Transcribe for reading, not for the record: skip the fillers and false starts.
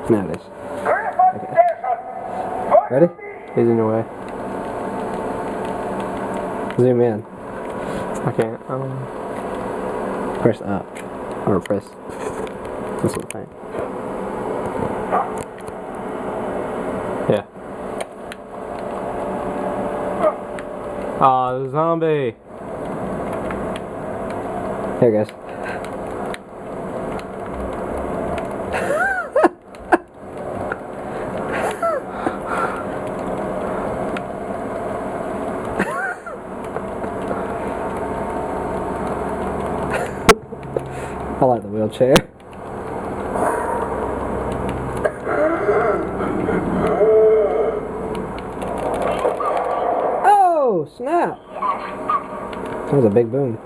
Now it is. Okay. Ready? He's in your way. Zoom in. I can't. Press up. Or press this little thing. Yeah. Ah, the zombie. Here it goes. I like the wheelchair. Oh, snap! That was a big boom.